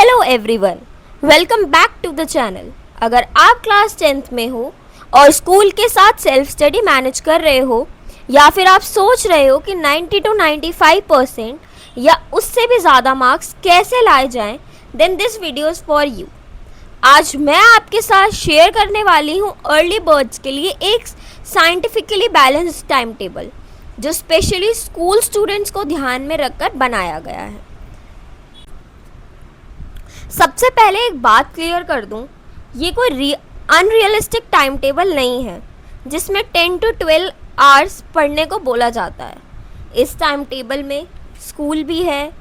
Hello everyone, welcome back to the channel. अगर आप class 10th में हो और स्कूल के साथ सेल्फ स्टडी मैनेज कर रहे हो या फिर आप सोच रहे हो कि 90 to 95% या उससे भी ज़्यादा मार्क्स कैसे लाए जाएं, then this video is for you. आज मैं आपके साथ शेयर करने वाली हूँ अर्ली बर्ड्स के लिए एक साइंटिफिकली बैलेंस्ड टाइम टेबल जो स्पेशली स्कूल स्टूडेंट्स को ध्यान में रखकर बनाया गया है। सबसे पहले एक बात क्लियर कर दूं, ये कोई अनरियलिस्टिक टाइम टेबल नहीं है जिसमें 10 to 12 आवर्स पढ़ने को बोला जाता है। इस टाइम टेबल में स्कूल भी है,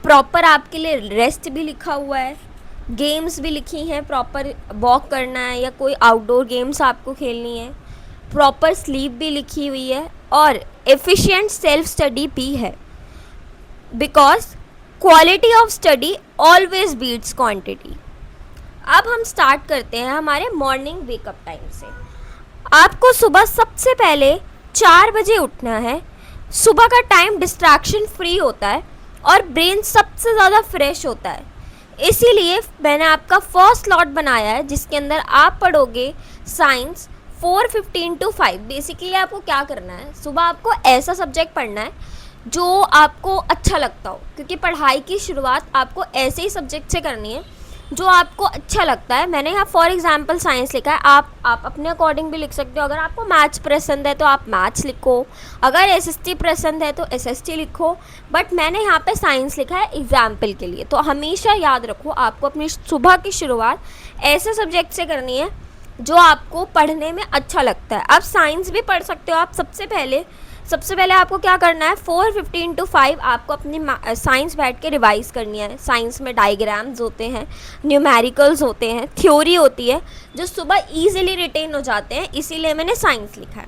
प्रॉपर आपके लिए रेस्ट भी लिखा हुआ है, गेम्स भी लिखी हैं, प्रॉपर वॉक करना है या कोई आउटडोर गेम्स आपको खेलनी है, प्रॉपर स्लीप भी लिखी हुई है और एफिशिएंट सेल्फ स्टडी भी है। Because quality of study always beats quantity. अब हम स्टार्ट करते हैं हमारे मॉर्निंग वेकअप टाइम से। आपको सुबह सबसे पहले 4 बजे उठना है। सुबह का टाइम डिस्ट्रैक्शन फ्री होता है और ब्रेन सबसे ज़्यादा फ्रेश होता है, इसीलिए मैंने आपका फर्स्ट स्लॉट बनाया है जिसके अंदर आप पढ़ोगे साइंस 4:15 to 5। बेसिकली आपको क्या करना है, सुबह आपको ऐसा सब्जेक्ट पढ़ना है जो आपको अच्छा लगता हो, क्योंकि पढ़ाई की शुरुआत आपको ऐसे ही सब्जेक्ट से करनी है जो आपको अच्छा लगता है। मैंने यहाँ फॉर एग्जांपल साइंस लिखा है, आप अपने अकॉर्डिंग भी लिख सकते हो। अगर आपको मैथ्स पसंद है तो आप मैथ्स लिखो, अगर एसएसटी पसंद है तो एसएसटी लिखो, बट मैंने यहाँ पे साइंस लिखा है एग्जाम्पल के लिए। तो हमेशा याद रखो, आपको अपनी सुबह की शुरुआत ऐसे सब्जेक्ट से करनी है जो आपको पढ़ने में अच्छा लगता है। आप साइंस भी पढ़ सकते हो। आप सबसे पहले आपको क्या करना है, 4:15 to 5 आपको अपनी साइंस बैठ के रिवाइज़ करनी है। साइंस में डायग्राम्स होते हैं, न्यूमेरिकल्स होते हैं, थ्योरी होती है जो सुबह इजीली रिटेन हो जाते हैं, इसीलिए मैंने साइंस लिखा है।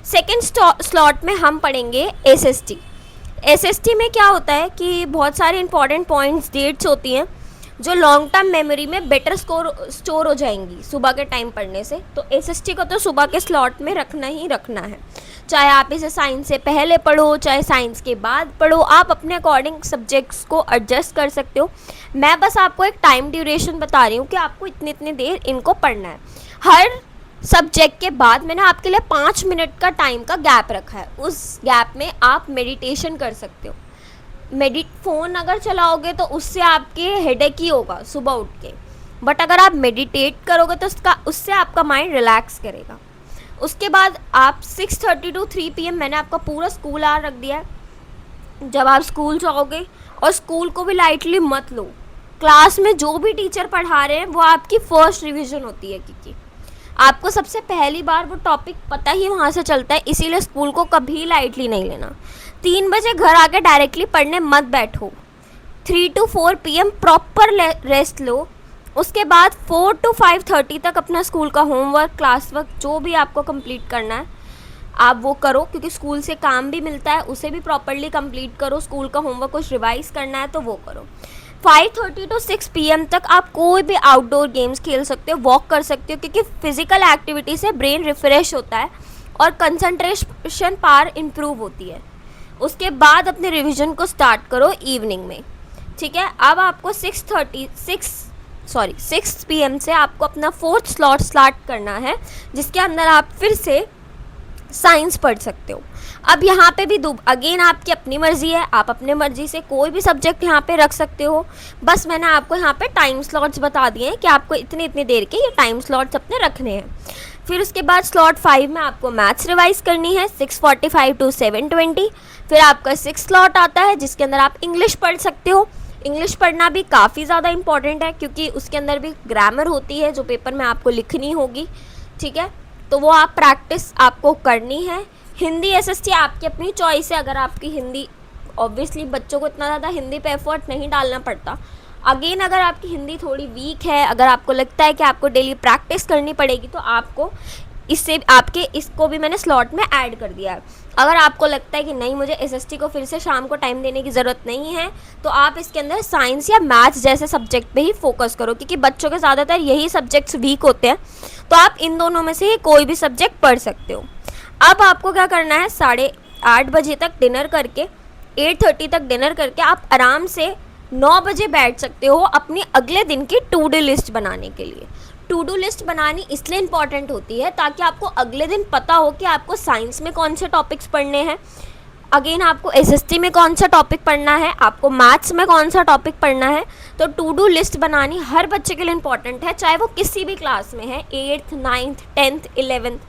सेकेंड स्लॉट में हम पढ़ेंगे एसएसटी। एसएसटी में क्या होता है कि बहुत सारे इंपॉर्टेंट पॉइंट्स, डेट्स होती हैं जो लॉन्ग टर्म मेमोरी में बेटर स्टोर हो जाएंगी सुबह के टाइम पढ़ने से। तो एसएसटी को तो सुबह के स्लॉट में रखना ही रखना है, चाहे आप इसे साइंस से पहले पढ़ो चाहे साइंस के बाद पढ़ो, आप अपने अकॉर्डिंग सब्जेक्ट्स को एडजस्ट कर सकते हो। मैं बस आपको एक टाइम ड्यूरेशन बता रही हूँ कि आपको इतनी देर इनको पढ़ना है। हर सब्जेक्ट के बाद मैंने आपके लिए 5 मिनट का टाइम का गैप रखा है। उस गैप में आप मेडिटेशन कर सकते हो। फ़ोन अगर चलाओगे तो उससे आपके हेडेक ही होगा सुबह उठ के, बट अगर आप मेडिटेट करोगे तो उससे आपका माइंड रिलैक्स करेगा। उसके बाद आप 6:30 to 3 PM मैंने आपका पूरा स्कूल आवर रख दिया है। जब आप स्कूल जाओगे, और स्कूल को भी लाइटली मत लो, क्लास में जो भी टीचर पढ़ा रहे हैं वो आपकी फर्स्ट रिवीजन होती है, क्योंकि आपको सबसे पहली बार वो टॉपिक पता ही वहाँ से चलता है, इसीलिए स्कूल को कभी लाइटली नहीं लेना। 3 बजे घर आके डायरेक्टली पढ़ने मत बैठो। 3 to 4 PM प्रॉपर रेस्ट लो। उसके बाद 4 to 5:30 तक अपना स्कूल का होमवर्क, क्लास वर्क जो भी आपको कंप्लीट करना है आप वो करो, क्योंकि स्कूल से काम भी मिलता है, उसे भी प्रॉपरली कंप्लीट करो। स्कूल का होमवर्क कुछ रिवाइज करना है तो वो करो। 5:30 to 6 PM तक आप कोई भी आउटडोर गेम्स खेल सकते हो, वॉक कर सकते हो, क्योंकि फिजिकल एक्टिविटी से ब्रेन रिफ्रेश होता है और कंसंट्रेशन पावर इम्प्रूव होती है। उसके बाद अपने रिविज़न को स्टार्ट करो इवनिंग में, ठीक है। अब आपको 6 PM से आपको अपना 4th स्लॉट स्टार्ट करना है, जिसके अंदर आप फिर से साइंस पढ़ सकते हो। अब यहाँ पे भी अगेन आपकी अपनी मर्ज़ी है, आप अपने मर्ज़ी से कोई भी सब्जेक्ट यहाँ पे रख सकते हो। बस मैंने आपको यहाँ पे टाइम स्लॉट्स बता दिए हैं कि आपको इतनी देर के ये टाइम स्लॉट्स अपने रखने हैं। फिर उसके बाद स्लॉट 5 में आपको मैथ्स रिवाइज करनी है 6:45 to 7:20। फिर आपका 6th स्लॉट आता है जिसके अंदर आप इंग्लिश पढ़ सकते हो। इंग्लिश पढ़ना भी काफ़ी ज़्यादा इंपॉर्टेंट है, क्योंकि उसके अंदर भी ग्रामर होती है जो पेपर में आपको लिखनी होगी, ठीक है। तो वो आप प्रैक्टिस आपको करनी है। हिंदी एसएसटी आपकी अपनी चॉइस है। अगर आपकी हिंदी, ऑब्वियसली बच्चों को इतना ज़्यादा हिंदी पे एफर्ट नहीं डालना पड़ता। अगेन अगर आपकी हिंदी थोड़ी वीक है, अगर आपको लगता है कि आपको डेली प्रैक्टिस करनी पड़ेगी, तो आपको इसको भी मैंने स्लॉट में ऐड कर दिया है। अगर आपको लगता है कि नहीं, मुझे एसएसटी को फिर से शाम को टाइम देने की ज़रूरत नहीं है, तो आप इसके अंदर साइंस या मैथ्स जैसे सब्जेक्ट पे ही फोकस करो, क्योंकि बच्चों के ज़्यादातर यही सब्जेक्ट्स वीक होते हैं। तो आप इन दोनों में से ही कोई भी सब्जेक्ट पढ़ सकते हो। अब आपको क्या करना है, 8:30 बजे तक डिनर करके 8:30 तक डिनर करके आप आराम से 9 बजे बैठ सकते हो अपनी अगले दिन की टू डू लिस्ट बनाने के लिए। टू डू लिस्ट बनानी इसलिए इम्पॉर्टेंट होती है ताकि आपको अगले दिन पता हो कि आपको साइंस में कौन से टॉपिक्स पढ़ने हैं, अगेन आपको एसएसटी में कौन सा टॉपिक पढ़ना है, आपको मैथ्स में कौन सा टॉपिक पढ़ना है। तो टू डू लिस्ट बनानी हर बच्चे के लिए इम्पॉर्टेंट है, चाहे वो किसी भी क्लास में है, 8th 9th 10th 11th,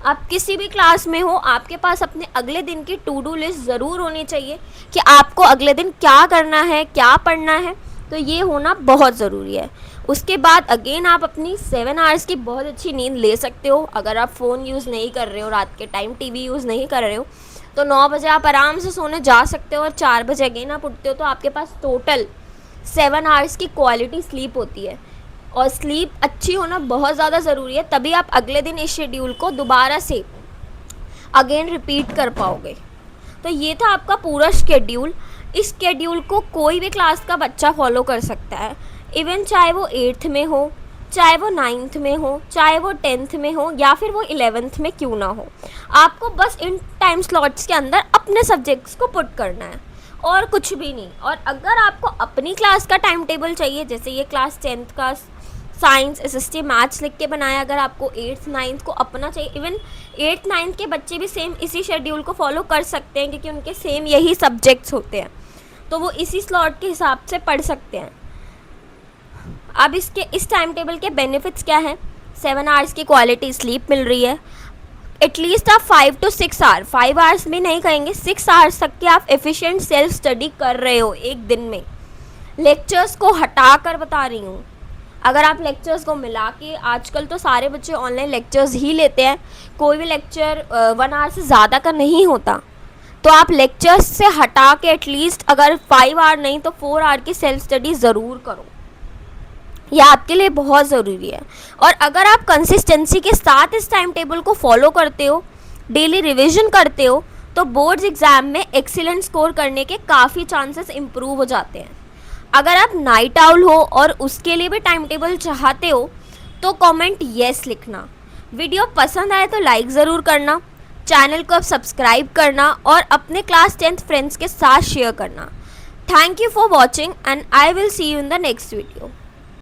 आप किसी भी क्लास में हो, आपके पास अपने अगले दिन की टू डू लिस्ट ज़रूर होनी चाहिए कि आपको अगले दिन क्या करना है, क्या पढ़ना है। तो ये होना बहुत ज़रूरी है। उसके बाद अगेन आप अपनी 7 आवर्स की बहुत अच्छी नींद ले सकते हो। अगर आप फ़ोन यूज़ नहीं कर रहे हो, रात के टाइम टीवी यूज़ नहीं कर रहे हो, तो 9 बजे आप आराम से सोने जा सकते हो और 4 बजे अगेन आप उठते हो, तो आपके पास टोटल 7 आवर्स की क्वालिटी स्लीप होती है। और स्लीप अच्छी होना बहुत ज़्यादा ज़रूरी है, तभी आप अगले दिन इस शेड्यूल को दोबारा से अगेन रिपीट कर पाओगे। तो ये था आपका पूरा शेड्यूल। इस शेड्यूल को कोई भी क्लास का बच्चा फॉलो कर सकता है, इवन चाहे वो 8th में हो, चाहे वो 9th में हो, चाहे वो 10th में हो, या फिर वो 11th में क्यों ना हो। आपको बस इन टाइम स्लॉट्स के अंदर अपने सब्जेक्ट्स को पुट करना है और कुछ भी नहीं। और अगर आपको अपनी क्लास का टाइम टेबल चाहिए, जैसे ये क्लास 10th का साइंस एसएसटी मैथ्स लिख के बनाया, अगर आपको 8th 9th को अपना चाहिए, इवन 8th 9th के बच्चे भी सेम इसी शेड्यूल को फॉलो कर सकते हैं क्योंकि उनके सेम यही सब्जेक्ट्स होते हैं, तो वो इसी स्लॉट के हिसाब से पढ़ सकते हैं। अब इसके इस टाइम टेबल के बेनिफिट्स क्या हैं? 7 आवर्स की क्वालिटी स्लीप मिल रही है, एटलीस्ट आप 5 to 6 आवर, 5 आवर्स भी नहीं कहेंगे, 6 आवर्स तक की आप एफिशिएंट सेल्फ स्टडी कर रहे हो एक दिन में। लेक्चर्स को हटा कर बता रही हूँ, अगर आप लेक्चर्स को मिला के, आजकल तो सारे बच्चे ऑनलाइन लेक्चर्स ही लेते हैं, कोई भी लेक्चर 1 आवर से ज़्यादा का नहीं होता, तो आप लेक्चर्स से हटा के एटलीस्ट अगर 5 आवर नहीं तो 4 आवर की सेल्फ स्टडी ज़रूर करो, यह आपके लिए बहुत ज़रूरी है। और अगर आप कंसिस्टेंसी के साथ इस टाइम टेबल को फॉलो करते हो, डेली रिवीजन करते हो, तो बोर्ड्स एग्ज़ाम में एक्सीलेंट स्कोर करने के काफ़ी चांसेस इम्प्रूव हो जाते हैं। अगर आप नाइट आउल हो और उसके लिए भी टाइम टेबल चाहते हो तो कमेंट येस लिखना। वीडियो पसंद आए तो लाइक ज़रूर करना, चैनल को अब सब्सक्राइब करना और अपने क्लास 10th फ्रेंड्स के साथ शेयर करना। Thank you for watching and I will see you in the next video.